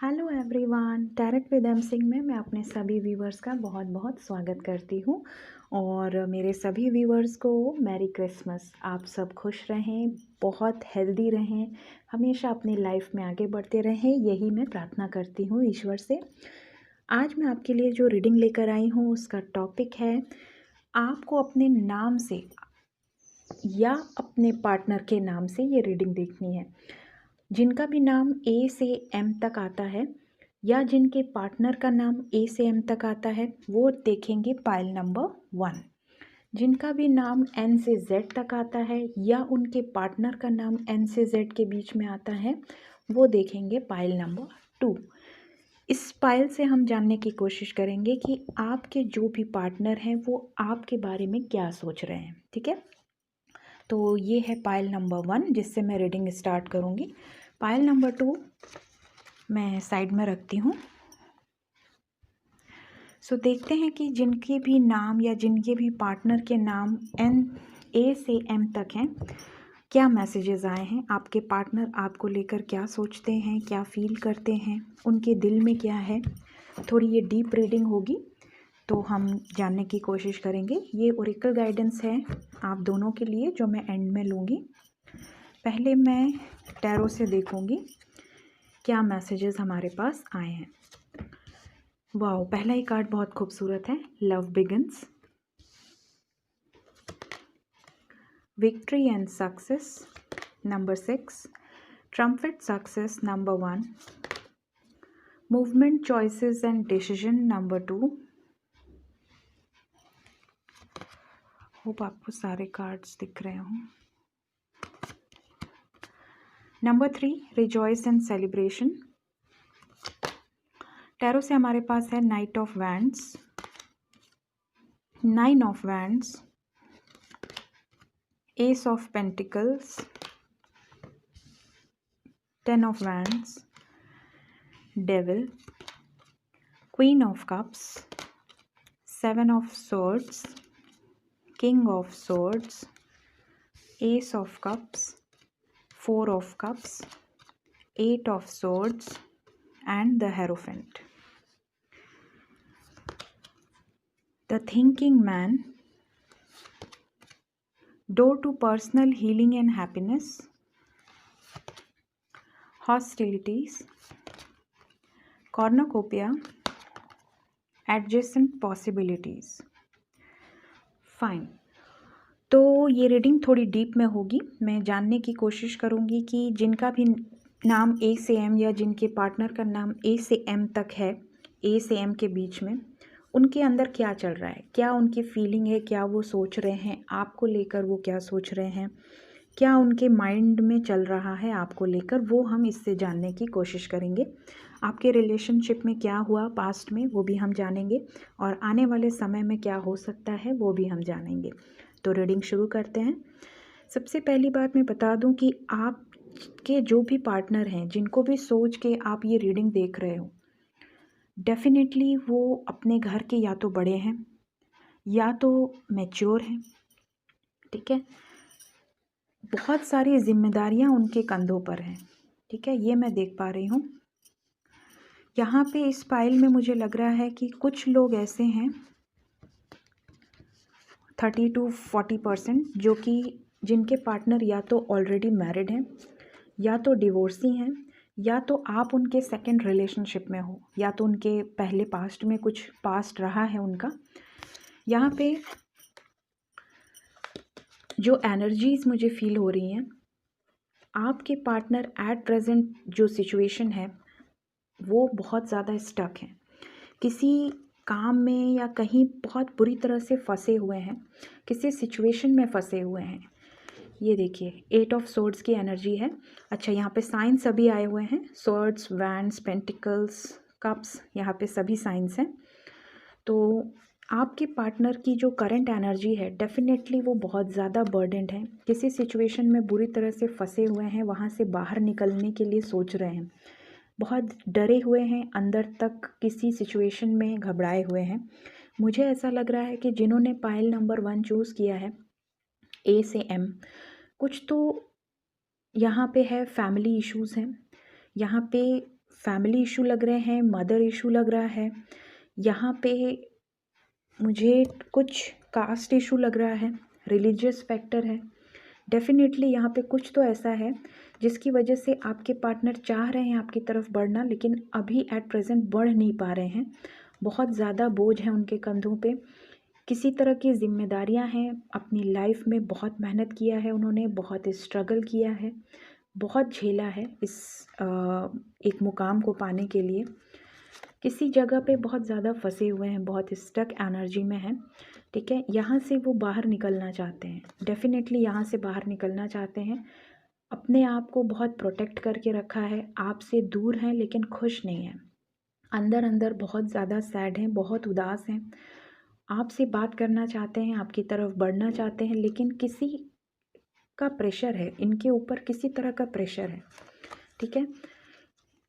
Hello everyone, direct with M Singh में मैं अपने सभी व्यूवर्स का बहुत बहुत स्वागत करती हूँ। और मेरे सभी व्यूवर्स को मैरी क्रिसमस। आप सब खुश रहें, बहुत हेल्दी रहें, हमेशा अपनी लाइफ में आगे बढ़ते रहें, यही मैं प्रार्थना करती हूँ ईश्वर से। आज मैं आपके लिए जो रीडिंग लेकर आई हूँ उसका टॉपिक है, आपको अपने नाम से या अपने पार्टनर के नाम से ये रीडिंग देखनी है। जिनका भी नाम ए से एम तक आता है या जिनके पार्टनर का नाम ए से एम तक आता है वो देखेंगे पाइल नंबर 1। जिनका भी नाम एन से जेड तक आता है या उनके पार्टनर का नाम एन से जेड के बीच में आता है वो देखेंगे पाइल नंबर 2। इस पाइल से हम जानने की कोशिश करेंगे कि आपके जो भी पार्टनर हैं वो आपके बारे में क्या सोच रहे हैं। ठीक है, तो ये है पाइल नंबर 1 जिससे मैं रीडिंग स्टार्ट करूँगी। पाइल नंबर 2 मैं साइड में रखती हूँ। सो देखते हैं कि जिनके भी नाम या जिनके भी पार्टनर के नाम ए से एम तक हैं, क्या मैसेजेस आए हैं, आपके पार्टनर आपको लेकर क्या सोचते हैं, क्या फील करते हैं, उनके दिल में क्या है। थोड़ी ये डीप रीडिंग होगी तो हम जानने की कोशिश करेंगे। ये ओरेकल गाइडेंस है आप दोनों के लिए जो मैं एंड में लूँगी। पहले मैं टैरो से देखूँगी क्या मैसेजेस हमारे पास आए हैं। वाओ, पहला ही कार्ड बहुत खूबसूरत है, love begins, victory and success number 6, trumpet success number 1, movement choices and decision number 2। Hope आपको सारे कार्ड्स दिख रहे हों। Number 3, rejoice and celebration. Tarot से हमारे पास है night of wands, 9 of wands, S of pentacles, 10 of wands, devil, queen of cups, 7 of swords, king of swords, ace of cups, 4 of cups, 8 of swords and the Hierophant. The thinking man, door to personal healing and happiness, hostilities, cornucopia, adjacent possibilities. Fine, तो ये reading थोड़ी deep में होगी। मैं जानने की कोशिश करूँगी कि जिनका भी नाम ए से एम या जिनके पार्टनर का नाम ए से एम तक है, ए से एम के बीच में, उनके अंदर क्या चल रहा है, क्या उनकी फीलिंग है, क्या वो सोच रहे हैं आपको लेकर, वो क्या सोच रहे हैं, क्या उनके माइंड में चल रहा है आपको लेकर, वो हम इससे जानने की कोशिश करेंगे। आपके रिलेशनशिप में क्या हुआ पास्ट में वो भी हम जानेंगे और आने वाले समय में क्या हो सकता है वो भी हम जानेंगे। तो रीडिंग शुरू करते हैं। सबसे पहली बात मैं बता दूं कि आपके जो भी पार्टनर हैं, जिनको भी सोच के आप ये रीडिंग देख रहे हो, डेफिनेटली वो अपने घर के या तो बड़े हैं या तो मैच्योर हैं। ठीक है, बहुत सारी जिम्मेदारियां उनके कंधों पर हैं। ठीक है, ये मैं देख पा रही हूँ। यहाँ पे इस फाइल में मुझे लग रहा है कि कुछ लोग ऐसे हैं 30 to 40% जो कि जिनके पार्टनर या तो ऑलरेडी मैरिड हैं या तो डिवोर्सी हैं या तो आप उनके सेकंड रिलेशनशिप में हो या तो उनके पहले पास्ट में कुछ पास्ट रहा है उनका। यहाँ पे जो एनर्जीज मुझे फील हो रही हैं, आपके पार्टनर एट प्रेजेंट जो सिचुएशन है वो बहुत ज़्यादा स्टक हैं, किसी काम में या कहीं बहुत बुरी तरह से फंसे हुए हैं, किसी सिचुएशन में फंसे हुए हैं। ये देखिए 8 ऑफ सोर्ड्स की एनर्जी है। अच्छा, यहाँ पे साइंस सभी आए हुए हैं, सोर्ड्स, वैंड्स, पेंटिकल्स, कप्स, यहाँ पे सभी साइंस हैं। तो आपके पार्टनर की जो करंट एनर्जी है डेफिनेटली वो बहुत ज़्यादा बर्डनड है, किसी सिचुएशन में बुरी तरह से फंसे हुए हैं, वहाँ से बाहर निकलने के लिए सोच रहे हैं, बहुत डरे हुए हैं, अंदर तक किसी सिचुएशन में घबराए हुए हैं। मुझे ऐसा लग रहा है कि जिन्होंने पाइल नंबर 1 चूज़ किया है ए से एम, कुछ तो यहाँ पे है फैमिली इश्यूज़ हैं, यहाँ पे फैमिली इशू लग रहे हैं, मदर इशू लग रहा है, यहाँ पे मुझे कुछ कास्ट इशू लग रहा है, रिलीजियस फैक्टर है। डेफिनेटली यहाँ पे कुछ तो ऐसा है जिसकी वजह से आपके पार्टनर चाह रहे हैं आपकी तरफ बढ़ना, लेकिन अभी एट प्रेजेंट बढ़ नहीं पा रहे हैं। बहुत ज़्यादा बोझ है उनके कंधों पे, किसी तरह की जिम्मेदारियां हैं। अपनी लाइफ में बहुत मेहनत किया है उन्होंने, बहुत स्ट्रगल किया है, बहुत झेला है इस एक मुकाम को पाने के लिए। किसी जगह पे बहुत ज़्यादा फंसे हुए हैं, बहुत स्टक एनर्जी में हैं, ठीक है। यहाँ से वो बाहर निकलना चाहते हैं, डेफिनेटली यहाँ से बाहर निकलना चाहते हैं। अपने आप को बहुत प्रोटेक्ट करके रखा है, आपसे दूर हैं लेकिन खुश नहीं हैं, अंदर अंदर बहुत ज़्यादा सैड हैं, बहुत उदास हैं। आपसे बात करना चाहते हैं, आपकी तरफ बढ़ना चाहते हैं, लेकिन किसी का प्रेशर है इनके ऊपर, किसी तरह का प्रेशर है, ठीक है।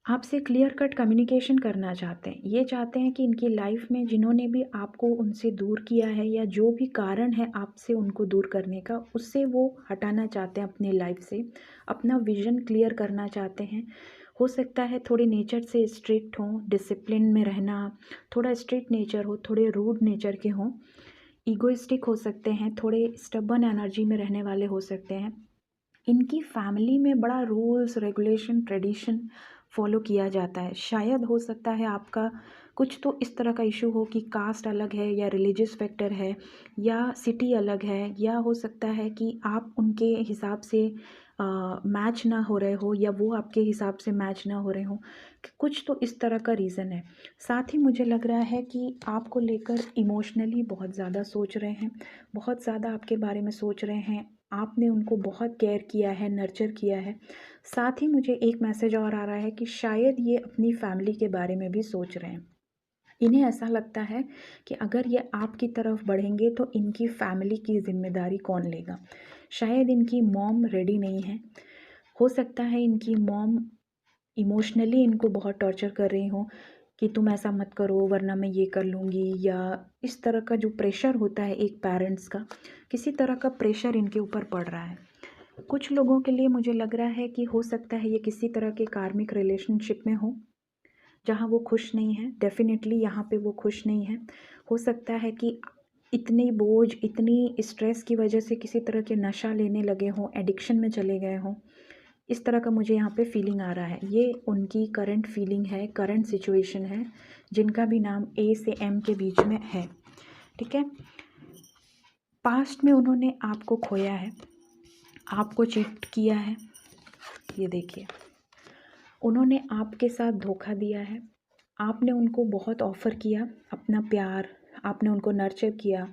आपसे क्लियर कट कम्युनिकेशन करना चाहते हैं। ये चाहते हैं कि इनकी लाइफ में जिन्होंने भी आपको उनसे दूर किया है या जो भी कारण है आपसे उनको दूर करने का, उससे वो हटाना चाहते हैं अपनी लाइफ से, अपना विज़न क्लियर करना चाहते हैं। हो सकता है थोड़े नेचर से स्ट्रिक्ट हों, डिसिप्लिन में रहना, थोड़ा स्ट्रिक्ट नेचर हो, थोड़े रूड नेचर के हों, ईगोइस्टिक हो सकते हैं, थोड़े स्टबर्न एनर्जी में रहने वाले हो सकते हैं। इनकी फैमिली में बड़ा रूल्स रेगुलेशन ट्रेडिशन फॉलो किया जाता है। शायद हो सकता है आपका कुछ तो इस तरह का इशू हो कि कास्ट अलग है या रिलीजियस फैक्टर है या सिटी अलग है, या हो सकता है कि आप उनके हिसाब से मैच ना हो रहे हो या वो आपके हिसाब से मैच ना हो रहे हो। कुछ तो इस तरह का रीज़न है। साथ ही मुझे लग रहा है कि आपको लेकर इमोशनली बहुत ज़्यादा सोच रहे हैं, बहुत ज़्यादा आपके बारे में सोच रहे हैं। आपने उनको बहुत केयर किया है, नर्चर किया है। साथ ही मुझे एक मैसेज और आ रहा है कि शायद ये अपनी फैमिली के बारे में भी सोच रहे हैं। इन्हें ऐसा लगता है कि अगर ये आपकी तरफ बढ़ेंगे तो इनकी फैमिली की ज़िम्मेदारी कौन लेगा। शायद इनकी मॉम रेडी नहीं है। हो सकता है इनकी मॉम इमोशनली इनको बहुत टॉर्चर कर रही हो कि तुम ऐसा मत करो वरना मैं ये कर लूँगी, या इस तरह का जो प्रेशर होता है एक पेरेंट्स का, किसी तरह का प्रेशर इनके ऊपर पड़ रहा है। कुछ लोगों के लिए मुझे लग रहा है कि हो सकता है ये किसी तरह के कार्मिक रिलेशनशिप में हो जहाँ वो खुश नहीं है। डेफिनेटली यहाँ पे वो खुश नहीं है। हो सकता है कि इतनी बोझ, इतनी स्ट्रेस की वजह से किसी तरह के नशा लेने लगे हों, एडिक्शन में चले गए हों। इस तरह का मुझे यहाँ पे फीलिंग आ रहा है। ये उनकी करंट फीलिंग है, करंट सिचुएशन है, जिनका भी नाम ए से एम के बीच में है, ठीक है। पास्ट में उन्होंने आपको खोया है, आपको चीट किया है। ये देखिए, उन्होंने आपके साथ धोखा दिया है। आपने उनको बहुत ऑफ़र किया अपना प्यार, आपने उनको नर्चर किया,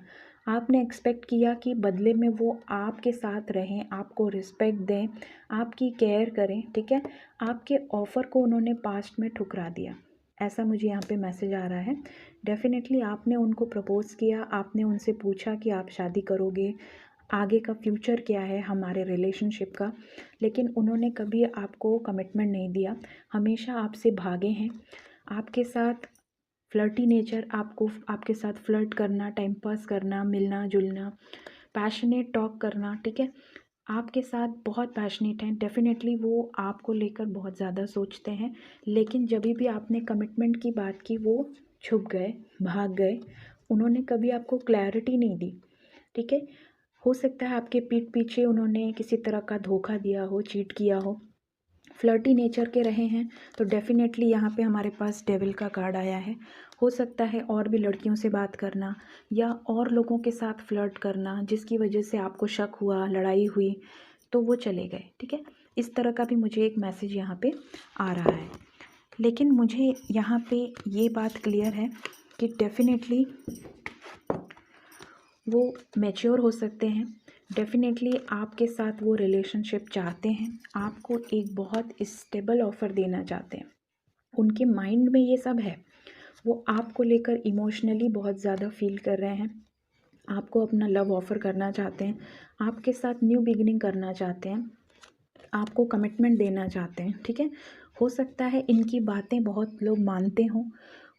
आपने एक्सपेक्ट किया कि बदले में वो आपके साथ रहें, आपको रिस्पेक्ट दें, आपकी केयर करें, ठीक है। आपके ऑफ़र को उन्होंने पास्ट में ठुकरा दिया, ऐसा मुझे यहाँ पे मैसेज आ रहा है। डेफिनेटली आपने उनको प्रपोज़ किया, आपने उनसे पूछा कि आप शादी करोगे, आगे का फ्यूचर क्या है हमारे रिलेशनशिप का, लेकिन उन्होंने कभी आपको कमिटमेंट नहीं दिया, हमेशा आपसे भागे हैं। आपके साथ फ्लर्टी नेचर, आपको आपके साथ फ्लर्ट करना, टाइम पास करना, मिलना जुलना, पैशनेट टॉक करना, ठीक है। आपके साथ बहुत पैशनेट हैं, डेफिनेटली वो आपको लेकर बहुत ज़्यादा सोचते हैं, लेकिन जब भी आपने कमिटमेंट की बात की वो छुप गए, भाग गए। उन्होंने कभी आपको क्लैरिटी नहीं दी, ठीक है। हो सकता है आपके पीठ पीछे उन्होंने किसी तरह का धोखा दिया हो, चीट किया हो। फ्लर्टी नेचर के रहे हैं तो डेफिनेटली यहाँ पे हमारे पास डेविल का कार्ड आया है। हो सकता है और भी लड़कियों से बात करना या और लोगों के साथ फ्लर्ट करना, जिसकी वजह से आपको शक हुआ, लड़ाई हुई, तो वो चले गए, ठीक है। इस तरह का भी मुझे एक मैसेज यहाँ पे आ रहा है। लेकिन मुझे यहाँ पे ये बात क्लियर है कि डेफिनेटली वो मैच्योर हो सकते हैं। डेफिनेटली आपके साथ वो रिलेशनशिप चाहते हैं, आपको एक बहुत स्टेबल ऑफ़र देना चाहते हैं। उनके माइंड में ये सब है, वो आपको लेकर इमोशनली बहुत ज़्यादा फील कर रहे हैं, आपको अपना लव ऑफ़र करना चाहते हैं, आपके साथ न्यू बिगिनिंग करना चाहते हैं, आपको कमिटमेंट देना चाहते हैं, ठीक है। हो सकता है इनकी बातें बहुत लोग मानते हों,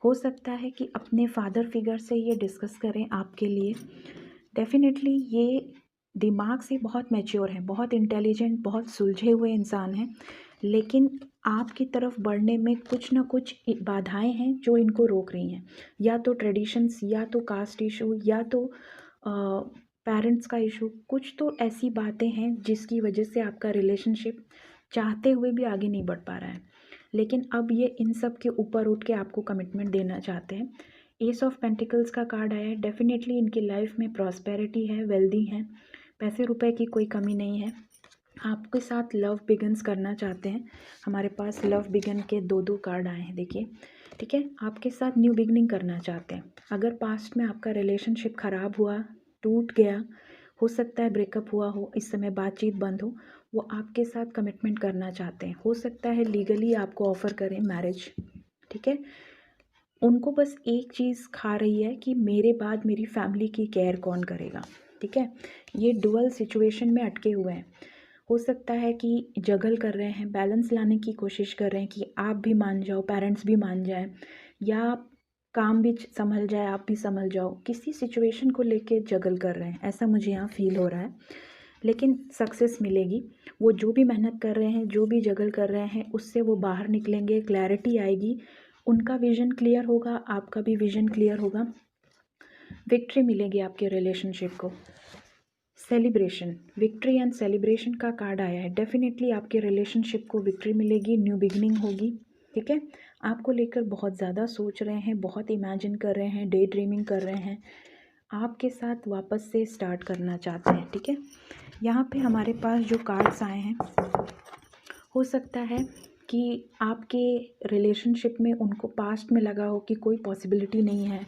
हो सकता है कि अपने फादर फिगर से ये डिस्कस करें आपके लिए। डेफिनेटली ये दिमाग से बहुत मैच्योर हैं, बहुत इंटेलिजेंट, बहुत सुलझे हुए इंसान हैं, लेकिन आपकी तरफ बढ़ने में कुछ ना कुछ बाधाएं हैं जो इनको रोक रही हैं, या तो ट्रेडिशंस, या तो कास्ट इशू, या तो पेरेंट्स का इशू। कुछ तो ऐसी बातें हैं जिसकी वजह से आपका रिलेशनशिप चाहते हुए भी आगे नहीं बढ़ पा रहा है। लेकिन अब ये इन सब के ऊपर उठ के आपको कमिटमेंट देना चाहते हैं। एस ऑफ पेंटिकल्स का कार्ड आया है। डेफिनेटली इनकी लाइफ में प्रॉस्पेरिटी है, वेल्दी है, पैसे रुपए की कोई कमी नहीं है। आपके साथ लव बिगन्स करना चाहते हैं। हमारे पास लव बिगन के दो दो कार्ड आए हैं, देखिए। ठीक है, आपके साथ न्यू बिगनिंग करना चाहते हैं। अगर पास्ट में आपका रिलेशनशिप ख़राब हुआ, टूट गया, हो सकता है ब्रेकअप हुआ हो, इस समय बातचीत बंद हो, वो आपके साथ कमिटमेंट करना चाहते हैं। हो सकता है लीगली आपको ऑफ़र करें मैरिज। ठीक है, उनको बस एक चीज़ खा रही है कि मेरे बाद मेरी फैमिली की केयर कौन करेगा। ठीक है, ये डुअल सिचुएशन में अटके हुए हैं। हो सकता है कि जगल कर रहे हैं, बैलेंस लाने की कोशिश कर रहे हैं कि आप भी मान जाओ, पेरेंट्स भी मान जाए, या काम भी संभल जाए, आप भी संभल जाओ। किसी सिचुएशन को लेके जगल कर रहे हैं, ऐसा मुझे यहाँ फील हो रहा है। लेकिन सक्सेस मिलेगी। वो जो भी मेहनत कर रहे हैं, जो भी जगल कर रहे हैं, उससे वो बाहर निकलेंगे, क्लैरिटी आएगी, उनका विज़न क्लियर होगा, आपका भी विज़न क्लियर होगा, विक्ट्री मिलेगी आपके रिलेशनशिप को। सेलिब्रेशन, विक्ट्री एंड सेलिब्रेशन का कार्ड आया है। डेफिनेटली आपके रिलेशनशिप को विक्ट्री मिलेगी, न्यू बिगनिंग होगी। ठीक है, आपको लेकर बहुत ज़्यादा सोच रहे हैं, बहुत इमेजिन कर रहे हैं, डे ड्रीमिंग कर रहे हैं, आपके साथ वापस से स्टार्ट करना चाहते हैं। ठीक है, यहाँ पे हमारे पास जो कार्ड्स आए हैं, हो सकता है कि आपके रिलेशनशिप में उनको पास्ट में लगा हो कि कोई पॉसिबिलिटी नहीं है,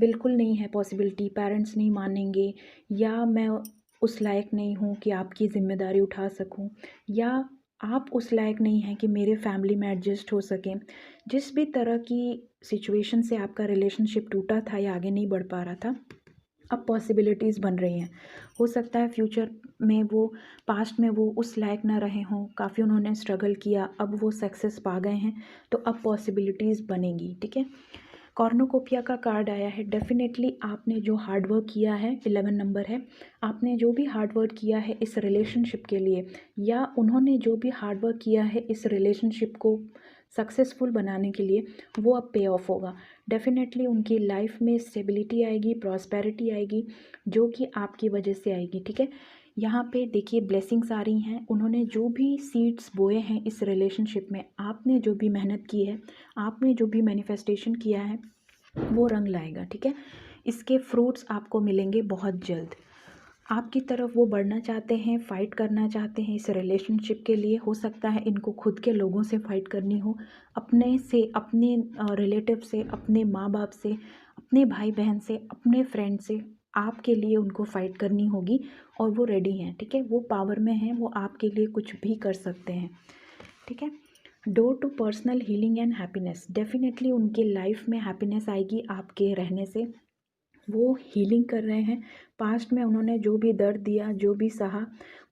बिल्कुल नहीं है पॉसिबिलिटी, पेरेंट्स नहीं मानेंगे, या मैं उस लायक नहीं हूँ कि आपकी ज़िम्मेदारी उठा सकूँ, या आप उस लायक नहीं हैं कि मेरे फैमिली में एडजस्ट हो सकें। जिस भी तरह की सिचुएशन से आपका रिलेशनशिप टूटा था या आगे नहीं बढ़ पा रहा था, अब पॉसिबिलिटीज़ बन रही हैं। हो सकता है फ्यूचर में वो, पास्ट में वो उस लायक ना रहे हों, काफ़ी उन्होंने स्ट्रगल किया, अब वो सक्सेस पा गए हैं, तो अब पॉसिबिलिटीज़ बनेगी। ठीक है, कॉर्नोकोपिया का कार्ड आया है। डेफिनेटली आपने जो हार्ड वर्क किया है, 11 नंबर है, आपने जो भी हार्ड वर्क किया है इस रिलेशनशिप के लिए, या उन्होंने जो भी हार्ड वर्क किया है इस रिलेशनशिप को सक्सेसफुल बनाने के लिए, वो अब पे ऑफ होगा। डेफिनेटली उनकी लाइफ में स्टेबिलिटी आएगी, प्रॉस्पेरिटी आएगी, जो कि आपकी वजह से आएगी। ठीक है, यहाँ पे देखिए ब्लेसिंग्स आ रही हैं। उन्होंने जो भी सीड्स बोए हैं इस रिलेशनशिप में, आपने जो भी मेहनत की है, आपने जो भी मैनिफेस्टेशन किया है, वो रंग लाएगा। ठीक है, इसके फ्रूट्स आपको मिलेंगे बहुत जल्द। आपकी तरफ वो बढ़ना चाहते हैं, फ़ाइट करना चाहते हैं इस रिलेशनशिप के लिए। हो सकता है इनको खुद के लोगों से फ़ाइट करनी हो, अपने से, अपने रिलेटिव से, अपने माँ बाप से, अपने भाई बहन से, अपने फ्रेंड से, आपके लिए उनको फ़ाइट करनी होगी, और वो रेडी हैं। ठीक है, वो पावर में हैं, वो आपके लिए कुछ भी कर सकते हैं। ठीक है, door to personal healing and happiness, definitely उनकी लाइफ में हैप्पीनेस आएगी आपके रहने से। वो हीलिंग कर रहे हैं। पास्ट में उन्होंने जो भी दर्द दिया, जो भी सहा,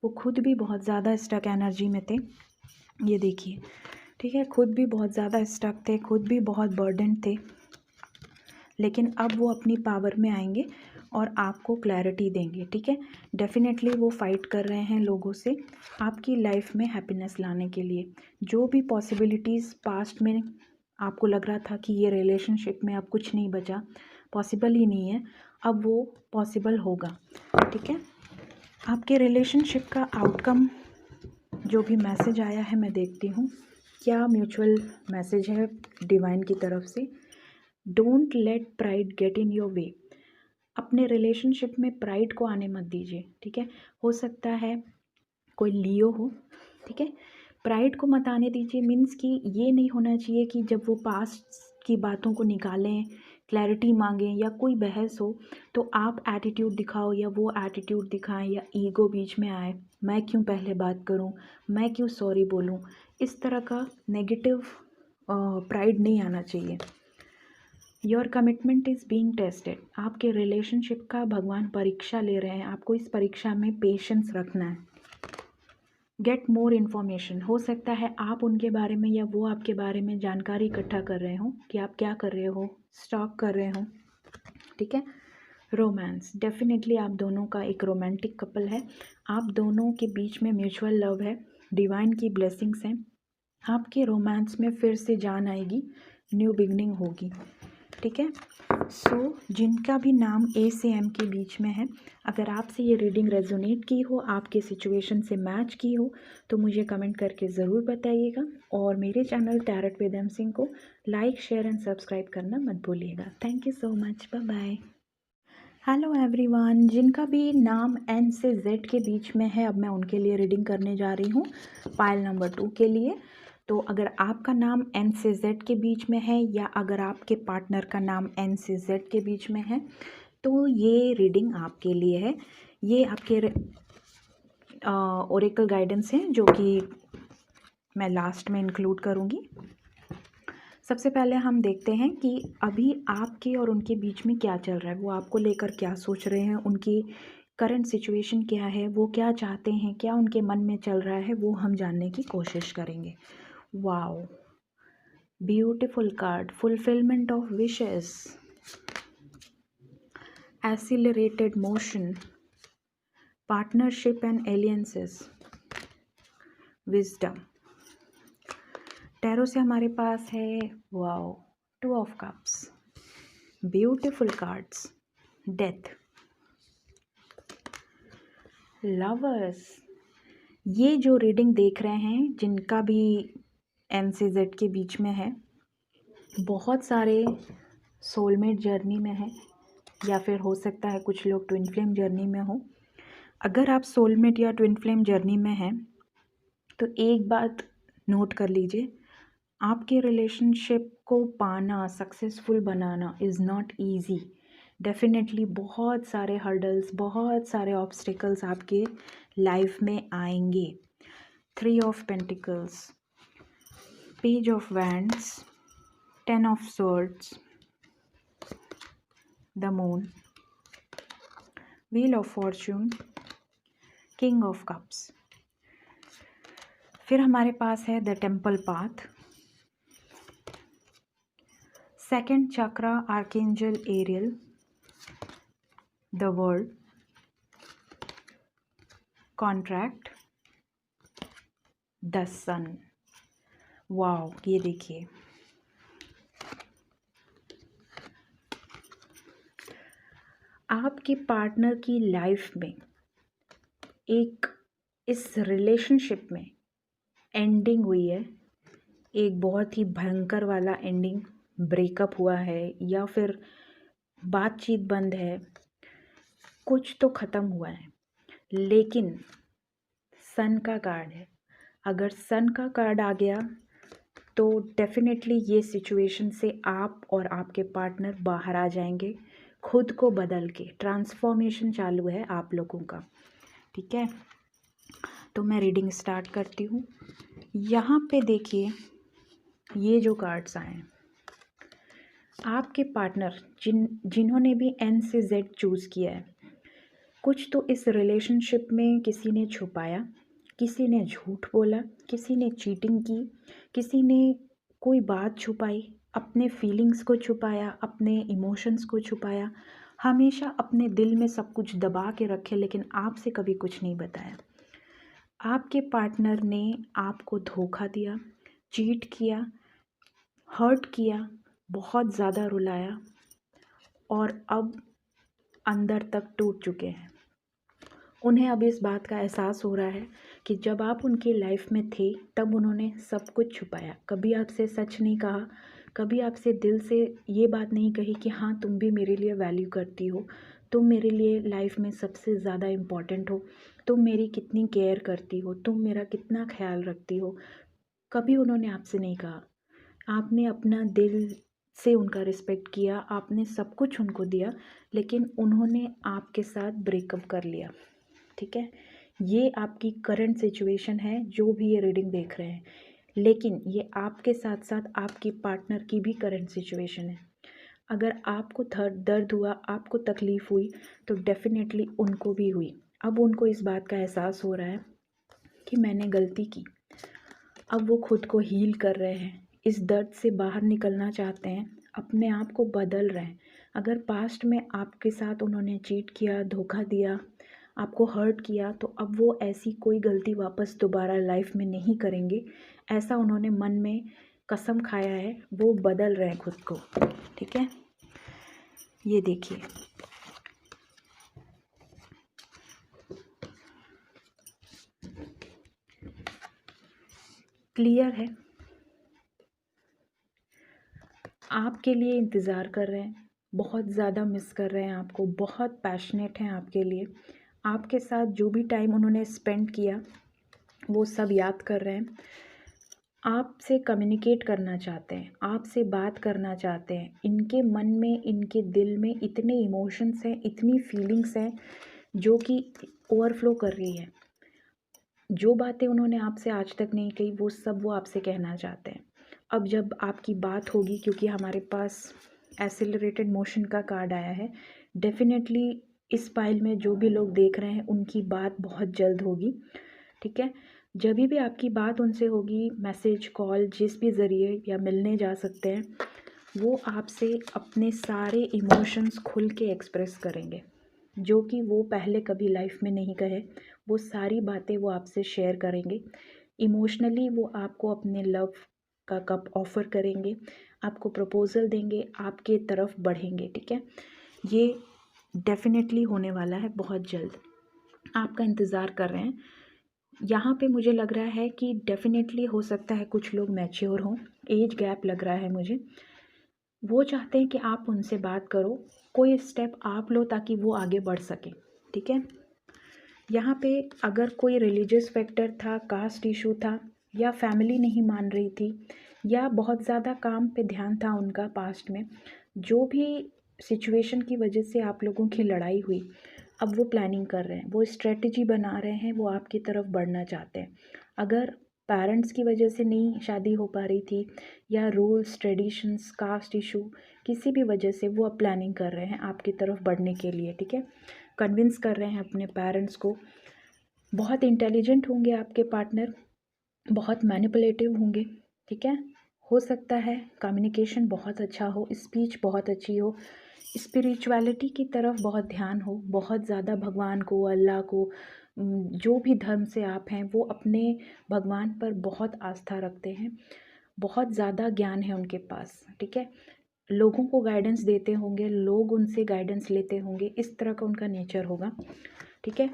वो खुद भी बहुत ज़्यादा स्टक एनर्जी में थे, ये देखिए। ठीक है, खुद भी बहुत ज़्यादा स्टक थे, खुद भी बहुत बर्डन थे, लेकिन अब वो अपनी पावर में आएंगे और आपको क्लैरिटी देंगे। ठीक है, डेफिनेटली वो फ़ाइट कर रहे हैं लोगों से आपकी लाइफ में हैप्पीनेस लाने के लिए। जो भी पॉसिबिलिटीज़ पास्ट में आपको लग रहा था कि ये रिलेशनशिप में अब कुछ नहीं बचा, पॉसिबल ही नहीं है, अब वो पॉसिबल होगा। ठीक है, आपके रिलेशनशिप का आउटकम, जो भी मैसेज आया है मैं देखती हूँ क्या म्यूचुअल मैसेज है डिवाइन की तरफ से। Don't let pride get in your way, अपने रिलेशनशिप में प्राइड को आने मत दीजिए। ठीक है, हो सकता है कोई लियो हो। ठीक है, प्राइड को मत आने दीजिए, मीन्स कि ये नहीं होना चाहिए कि जब वो पास्ट की बातों को निकालें, क्लैरिटी मांगें, या कोई बहस हो, तो आप एटीट्यूड दिखाओ या वो एटीट्यूड दिखाएं, या ईगो बीच में आए, मैं क्यों पहले बात करूं, मैं क्यों सॉरी बोलूं, इस तरह का नेगेटिव प्राइड नहीं आना चाहिए। Your commitment is being tested, आपके रिलेशनशिप का भगवान परीक्षा ले रहे हैं, आपको इस परीक्षा में पेशेंस रखना है। गेट मोर इन्फॉर्मेशन, हो सकता है आप उनके बारे में या वो आपके बारे में जानकारी इकट्ठा कर रहे हो कि आप क्या कर रहे हो, स्टॉक कर रहे हो। ठीक है, रोमांस, डेफिनेटली आप दोनों का एक रोमांटिक कपल है, आप दोनों के बीच में म्यूचुअल लव है, डिवाइन की ब्लेसिंग्स हैं, आपके रोमांस में फिर से जान आएगी, न्यू बिगनिंग होगी। ठीक है। सो जिनका भी नाम ए से एम के बीच में है, अगर आपसे ये रीडिंग रेजोनेट की हो, आपके सिचुएशन से मैच की हो, तो मुझे कमेंट करके ज़रूर बताइएगा। और मेरे channel tarot with M Singh को लाइक, शेयर एंड सब्सक्राइब करना मत भूलिएगा। Thank you so much. Bye bye. Hello everyone, जिनका भी नाम एन से जेड के बीच में है, अब मैं उनके लिए रीडिंग करने जा रही हूँ, पाइल नंबर 2 के लिए। तो अगर आपका नाम एन से जेड के बीच में है, या अगर आपके पार्टनर का नाम एन से जेड के बीच में है, तो ये रीडिंग आपके लिए है। ये आपके ओरेकल गाइडेंस हैं, जो कि मैं लास्ट में इंक्लूड करूँगी। सबसे पहले हम देखते हैं कि अभी आपके और उनके बीच में क्या चल रहा है, वो आपको लेकर क्या सोच रहे हैं, उनकी करंट सिचुएशन क्या है, वो क्या चाहते हैं, क्या उनके मन में चल रहा है, वो हम जानने की कोशिश करेंगे। Wow, beautiful card, fulfilment of wishes, accelerated motion, partnership and alliances, wisdom. Tarot से हमारे पास है wow, 2 of cups, beautiful cards, death, lovers. ये जो रीडिंग देख रहे हैं, जिनका भी एन से जेड के बीच में है, बहुत सारे सोलमेट जर्नी में है, या फिर हो सकता है कुछ लोग ट्विन फ्लेम जर्नी में हो। अगर आप सोलमेट या ट्विन फ्लेम जर्नी में हैं, तो एक बात नोट कर लीजिए, आपके रिलेशनशिप को पाना, successful banana is not easy. Definitely बहुत सारे हर्डल्स, बहुत सारे ऑब्स्टिकल्स आपके लाइफ में आएंगे। 3 of pentacles, page of wands, 10 of swords, the moon, wheel of fortune, king of cups. फिर हमारे पास है the temple path, second chakra, archangel Ariel, the world, contract, the sun. Wow, ये देखिए, आपके पार्टनर की लाइफ में एक, इस रिलेशनशिप में एंडिंग हुई है, एक बहुत ही भयंकर वाला एंडिंग, ब्रेकअप हुआ है, या फिर बातचीत बंद है, कुछ तो ख़त्म हुआ है। लेकिन सन का कार्ड है, अगर सन का कार्ड आ गया तो डेफिनेटली ये सिचुएशन से आप और आपके पार्टनर बाहर आ जाएंगे, खुद को बदल के। ट्रांसफॉर्मेशन चालू है आप लोगों का। ठीक है, तो मैं रीडिंग स्टार्ट करती हूँ। यहाँ पे देखिए, ये जो कार्ड्स आए हैं, आपके पार्टनर जिन्होंने भी एन से जेड चूज़ किया है, कुछ तो इस रिलेशनशिप में किसी ने छुपाया, किसी ने झूठ बोला, किसी ने चीटिंग की, किसी ने कोई बात छुपाई, अपने फीलिंग्स को छुपाया, अपने इमोशंस को छुपाया, हमेशा अपने दिल में सब कुछ दबा के रखे, लेकिन आपसे कभी कुछ नहीं बताया। आपके पार्टनर ने आपको धोखा दिया, चीट किया, हर्ट किया, बहुत ज़्यादा रुलाया, और अब अंदर तक टूट चुके हैं। उन्हें अब इस बात का एहसास हो रहा है कि जब आप उनकी लाइफ में थे, तब उन्होंने सब कुछ छुपाया, कभी आपसे सच नहीं कहा, कभी आपसे दिल से ये बात नहीं कही कि हाँ, तुम भी मेरे लिए वैल्यू करती हो, तुम मेरे लिए लाइफ में सबसे ज़्यादा इम्पॉर्टेंट हो, तुम मेरी कितनी केयर करती हो, तुम मेरा कितना ख्याल रखती हो। कभी उन्होंने आपसे नहीं कहा। आपने अपना दिल से उनका रिस्पेक्ट किया, आपने सब कुछ उनको दिया, लेकिन उन्होंने आपके साथ ब्रेकअप कर लिया। ठीक है, ये आपकी करंट सिचुएशन है, जो भी ये रीडिंग देख रहे हैं। लेकिन ये आपके साथ साथ आपकी पार्टनर की भी करंट सिचुएशन है। अगर आपको दर्द हुआ, आपको तकलीफ़ हुई, तो डेफिनेटली उनको भी हुई। अब उनको इस बात का एहसास हो रहा है कि मैंने गलती की। अब वो खुद को हील कर रहे हैं, इस दर्द से बाहर निकलना चाहते हैं, अपने आप को बदल रहे हैं। अगर पास्ट में आपके साथ उन्होंने चीट किया, धोखा दिया, आपको हर्ट किया, तो अब वो ऐसी कोई गलती वापस दोबारा लाइफ में नहीं करेंगे। ऐसा उन्होंने मन में कसम खाया है, वो बदल रहे हैं खुद को। ठीक है, ये देखिए, क्लियर है, आपके लिए इंतज़ार कर रहे हैं, बहुत ज़्यादा मिस कर रहे हैं आपको, बहुत पैशनेट हैं आपके लिए। आपके साथ जो भी टाइम उन्होंने स्पेंड किया वो सब याद कर रहे हैं, आपसे कम्युनिकेट करना चाहते हैं, आपसे बात करना चाहते हैं। इनके मन में, इनके दिल में इतने इमोशंस हैं, इतनी फीलिंग्स हैं जो कि ओवरफ्लो कर रही है। जो बातें उन्होंने आपसे आज तक नहीं कही वो सब वो आपसे कहना चाहते हैं। अब जब आपकी बात होगी, क्योंकि हमारे पास एक्सेलरेटेड मोशन का कार्ड आया है, डेफिनेटली इस पाइल में जो भी लोग देख रहे हैं उनकी बात बहुत जल्द होगी। ठीक है, जब भी आपकी बात उनसे होगी, मैसेज, कॉल, जिस भी ज़रिए या मिलने जा सकते हैं, वो आपसे अपने सारे इमोशंस खुल के एक्सप्रेस करेंगे, जो कि वो पहले कभी लाइफ में नहीं कहे। वो सारी बातें वो आपसे शेयर करेंगे। इमोशनली वो आपको अपने लव का कप ऑफ़र करेंगे, आपको प्रपोज़ल देंगे, आपके तरफ बढ़ेंगे। ठीक है, ये डेफिनेटली होने वाला है बहुत जल्द, आपका इंतज़ार कर रहे हैं। यहाँ पे मुझे लग रहा है कि डेफिनेटली हो सकता है कुछ लोग मैच्योर हों, एज गैप लग रहा है मुझे। वो चाहते हैं कि आप उनसे बात करो, कोई स्टेप आप लो ताकि वो आगे बढ़ सके। ठीक है, यहाँ पे अगर कोई रिलीजियस फैक्टर था, कास्ट इशू था, या फैमिली नहीं मान रही थी, या बहुत ज़्यादा काम पे ध्यान था उनका पास्ट में, जो भी सिचुएशन की वजह से आप लोगों की लड़ाई हुई, अब वो प्लानिंग कर रहे हैं, वो स्ट्रेटजी बना रहे हैं, वो आपकी तरफ बढ़ना चाहते हैं। अगर पेरेंट्स की वजह से नहीं शादी हो पा रही थी, या रूल्स, ट्रेडिशंस, कास्ट इशू, किसी भी वजह से वो अब प्लानिंग कर रहे हैं आपकी तरफ बढ़ने के लिए। ठीक है, कन्विंस कर रहे हैं अपने पेरेंट्स को। बहुत इंटेलिजेंट होंगे आपके पार्टनर, बहुत मैनिपुलेटिव होंगे। ठीक है, हो सकता है कम्युनिकेशन बहुत अच्छा हो, स्पीच बहुत अच्छी हो, स्पिरिचुअलिटी की तरफ बहुत ध्यान हो, बहुत ज़्यादा भगवान को, अल्लाह को, जो भी धर्म से आप हैं, वो अपने भगवान पर बहुत आस्था रखते हैं, बहुत ज़्यादा ज्ञान है उनके पास। ठीक है, लोगों को गाइडेंस देते होंगे, लोग उनसे गाइडेंस लेते होंगे, इस तरह का उनका नेचर होगा। ठीक है,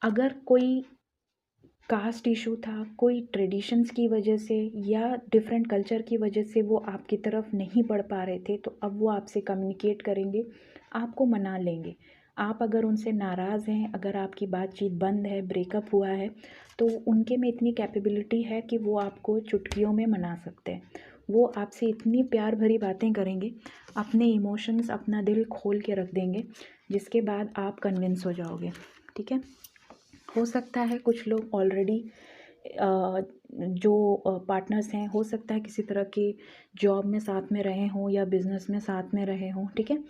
अगर कोई कास्ट इशू था, कोई ट्रेडिशंस की वजह से या डिफरेंट कल्चर की वजह से वो आपकी तरफ नहीं बढ़ पा रहे थे, तो अब वो आपसे कम्युनिकेट करेंगे, आपको मना लेंगे। आप अगर उनसे नाराज़ हैं, अगर आपकी बातचीत बंद है, ब्रेकअप हुआ है, तो उनके में इतनी कैपेबिलिटी है कि वो आपको चुटकियों में मना सकते हैं। वो आपसे इतनी प्यार भरी बातें करेंगे, अपने इमोशंस, अपना दिल खोल के रख देंगे, जिसके बाद आप कन्विंस हो जाओगे। ठीक है, हो सकता है कुछ लोग ऑलरेडी जो पार्टनर्स हैं, हो सकता है किसी तरह की जॉब में साथ में रहे हों या बिज़नेस में साथ में रहे हों। ठीक है,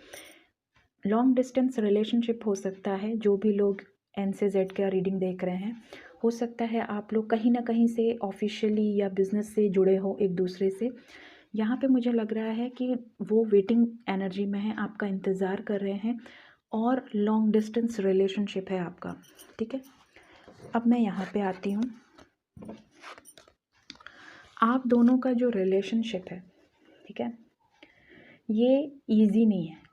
लॉन्ग डिस्टेंस रिलेशनशिप हो सकता है। जो भी लोग एन से जेड का रीडिंग देख रहे हैं, हो सकता है आप लोग कहीं ना कहीं से ऑफिशियली या बिज़नेस से जुड़े हो एक दूसरे से। यहाँ पे मुझे लग रहा है कि वो वेटिंग एनर्जी में है, आपका इंतज़ार कर रहे हैं, और लॉन्ग डिस्टेंस रिलेशनशिप है आपका। ठीक है, अब मैं यहाँ पे आती हूँ। आप दोनों का जो रिलेशनशिप है, ठीक है, ये इजी नहीं है।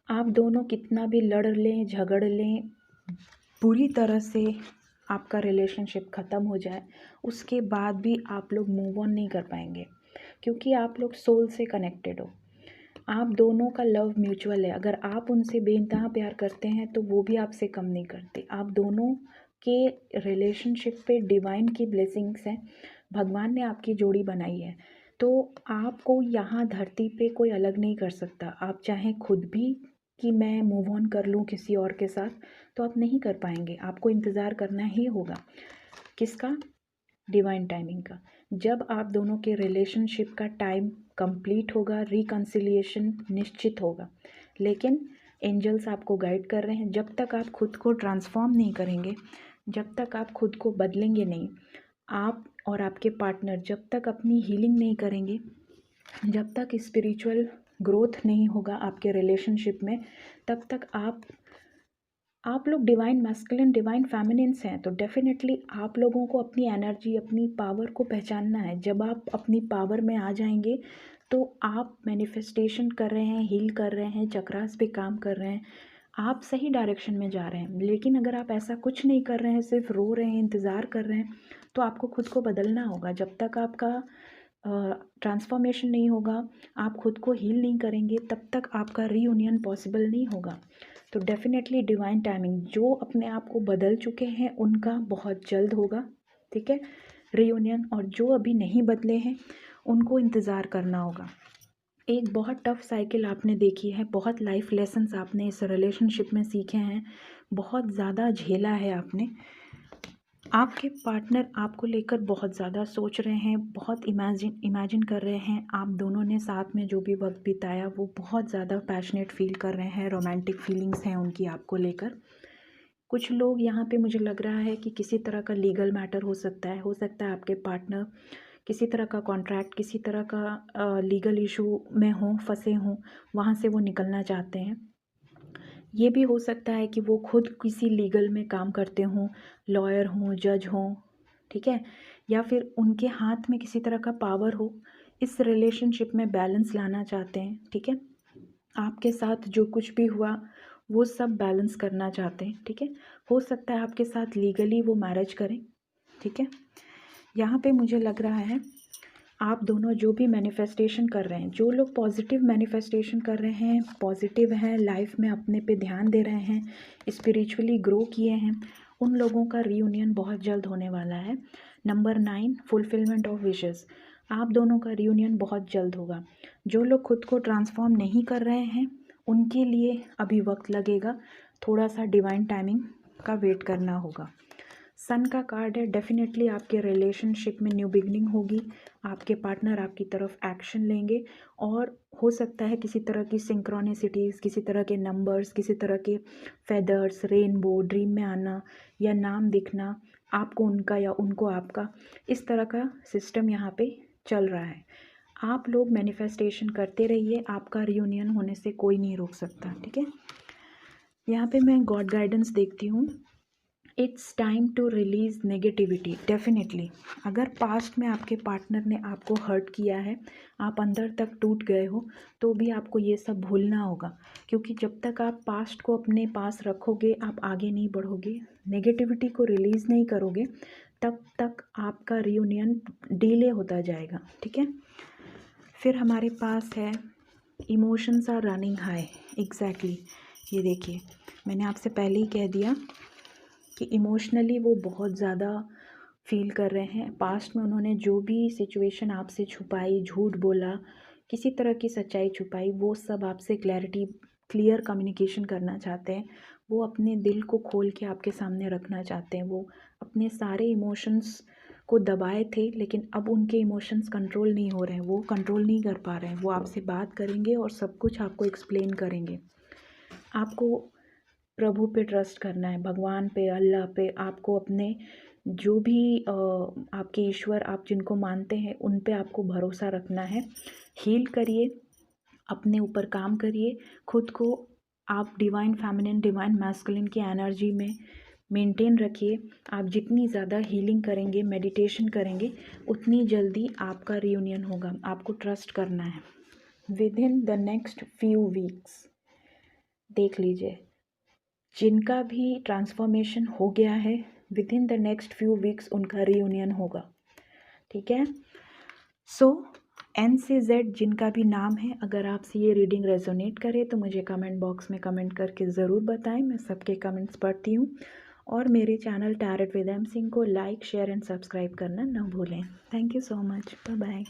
आप दोनों कितना भी लड़ लें, झगड़ लें, पूरी तरह से आपका रिलेशनशिप ख़त्म हो जाए, उसके बाद भी आप लोग मूव ऑन नहीं कर पाएंगे, क्योंकि आप लोग सोल से कनेक्टेड हो। आप दोनों का लव म्यूचुअल है। अगर आप उनसे बेइंतहा प्यार करते हैं तो वो भी आपसे कम नहीं करते। आप दोनों के रिलेशनशिप पे डिवाइन की ब्लेसिंग्स हैं, भगवान ने आपकी जोड़ी बनाई है, तो आपको यहाँ धरती पे कोई अलग नहीं कर सकता। आप चाहें खुद भी कि मैं मूव ऑन कर लूँ किसी और के साथ, तो आप नहीं कर पाएंगे, आपको इंतज़ार करना ही होगा। किसका? डिवाइन टाइमिंग का। जब आप दोनों के रिलेशनशिप का टाइम कंप्लीट होगा, रिकन्सिलिएशन निश्चित होगा। लेकिन एंजल्स आपको गाइड कर रहे हैं, जब तक आप खुद को ट्रांसफॉर्म नहीं करेंगे, जब तक आप खुद को बदलेंगे नहीं, आप और आपके पार्टनर जब तक अपनी हीलिंग नहीं करेंगे, जब तक स्पिरिचुअल ग्रोथ नहीं होगा आपके रिलेशनशिप में, तब तक आप आप लोग डिवाइन मैस्कुलिन डिवाइन फेमिनिन्स हैं, तो डेफिनेटली आप लोगों को अपनी एनर्जी अपनी पावर को पहचानना है। जब आप अपनी पावर में आ जाएंगे तो आप मैनिफेस्टेशन कर रहे हैं, हील कर रहे हैं, चक्रास पे काम कर रहे हैं, आप सही डायरेक्शन में जा रहे हैं। लेकिन अगर आप ऐसा कुछ नहीं कर रहे हैं, सिर्फ रो रहे हैं, इंतज़ार कर रहे हैं, तो आपको खुद को बदलना होगा। जब तक आपका ट्रांसफॉर्मेशन नहीं होगा, आप खुद को हील नहीं करेंगे, तब तक आपका रीयूनियन पॉसिबल नहीं होगा। तो डेफिनेटली डिवाइन टाइमिंग, जो अपने आप को बदल चुके हैं उनका बहुत जल्द होगा, ठीक है, रीयूनियन। और जो अभी नहीं बदले हैं उनको इंतज़ार करना होगा। एक बहुत टफ साइकिल आपने देखी है, बहुत लाइफ लेसन्स आपने इस रिलेशनशिप में सीखे हैं, बहुत ज़्यादा झेला है आपने। आपके पार्टनर आपको लेकर बहुत ज़्यादा सोच रहे हैं, बहुत इमेजिन कर रहे हैं। आप दोनों ने साथ में जो भी वक्त बिताया वो बहुत ज़्यादा पैशनेट फील कर रहे हैं, रोमांटिक फीलिंग्स हैं उनकी आपको लेकर। कुछ लोग यहाँ पे मुझे लग रहा है कि किसी तरह का लीगल मैटर हो सकता है आपके पार्टनर किसी तरह का कॉन्ट्रैक्ट, किसी तरह का लीगल इशू में हों, फंसे हों, वहाँ से वो निकलना चाहते हैं। ये भी हो सकता है कि वो खुद किसी लीगल में काम करते हों, लॉयर हों, जज हों, ठीक है, या फिर उनके हाथ में किसी तरह का पावर हो। इस रिलेशनशिप में बैलेंस लाना चाहते हैं, ठीक है, आपके साथ जो कुछ भी हुआ वो सब बैलेंस करना चाहते हैं, ठीक है। हो सकता है आपके साथ लीगली वो मैरिज करें, ठीक है। यहाँ पे मुझे लग रहा है आप दोनों जो भी मैनिफेस्टेशन कर रहे हैं, जो लोग पॉजिटिव मैनिफेस्टेशन कर रहे हैं, पॉजिटिव हैं, लाइफ में अपने पे ध्यान दे रहे हैं, स्पिरिचुअली ग्रो किए हैं, उन लोगों का रीयूनियन बहुत जल्द होने वाला है। Number 9, fulfilment of wishes. आप दोनों का रीयूनियन बहुत जल्द होगा। जो लोग खुद को ट्रांसफॉर्म नहीं कर रहे हैं उनके लिए अभी वक्त लगेगा, थोड़ा सा डिवाइन टाइमिंग का वेट करना होगा। सन का कार्ड है, डेफिनेटली आपके रिलेशनशिप में न्यू बिगनिंग होगी, आपके पार्टनर आपकी तरफ एक्शन लेंगे, और हो सकता है किसी तरह की सिंक्रोनिसिटीज़, किसी तरह के नंबर्स, किसी तरह के फेदर्स, रेनबो, ड्रीम में आना या नाम दिखना, आपको उनका या उनको आपका, इस तरह का सिस्टम यहाँ पे चल रहा है। आप लोग मैनिफेस्टेशन करते रहिए, आपका रियूनियन होने से कोई नहीं रोक सकता, ठीक है। यहाँ पे मैं गॉड गाइडेंस देखती हूँ। It's time to release negativity. Definitely अगर पास्ट में आपके पार्टनर ने आपको हर्ट किया है, आप अंदर तक टूट गए हो, तो भी आपको ये सब भूलना होगा, क्योंकि जब तक आप पास्ट को अपने पास रखोगे आप आगे नहीं बढ़ोगे, नेगेटिविटी को रिलीज़ नहीं करोगे, तब तक आपका रियूनियन डिले होता जाएगा, ठीक है। फिर हमारे पास है emotions are running high. Exactly ये देखिए, मैंने आपसे पहले ही कह दिया कि इमोशनली वो बहुत ज़्यादा फील कर रहे हैं। पास्ट में उन्होंने जो भी सिचुएशन आपसे छुपाई, झूठ बोला, किसी तरह की सच्चाई छुपाई, वो सब आपसे क्लियर कम्युनिकेशन करना चाहते हैं। वो अपने दिल को खोल के आपके सामने रखना चाहते हैं। वो अपने सारे इमोशंस को दबाए थे, लेकिन अब उनके इमोशंस कंट्रोल नहीं हो रहे हैं, वो कंट्रोल नहीं कर पा रहे हैं। वो आपसे बात करेंगे और सब कुछ आपको एक्सप्लेन करेंगे। आपको प्रभु पे ट्रस्ट करना है, भगवान पे, अल्लाह पे। आपको अपने जो भी आपके ईश्वर, आप जिनको मानते हैं, उन पे आपको भरोसा रखना है। हील करिए, अपने ऊपर काम करिए, खुद को आप डिवाइन फेमिनिन, डिवाइन मैस्कुलिन की एनर्जी में मेंटेन रखिए। आप जितनी ज़्यादा हीलिंग करेंगे, मेडिटेशन करेंगे, उतनी जल्दी आपका रियूनियन होगा। आपको ट्रस्ट करना है। With in the next few weeks देख लीजिए, जिनका भी ट्रांसफॉर्मेशन हो गया है, with in the next few weeks उनका रीयूनियन होगा, ठीक है। सो एन से जेड जिनका भी नाम है, अगर आपसे ये रीडिंग रेजोनेट करे तो मुझे कमेंट बॉक्स में कमेंट करके ज़रूर बताएं। मैं सबके कमेंट्स पढ़ती हूँ। और मेरे channel tarot with M Singh को लाइक, शेयर एंड सब्सक्राइब करना ना भूलें। Thank you so much. Bye bye.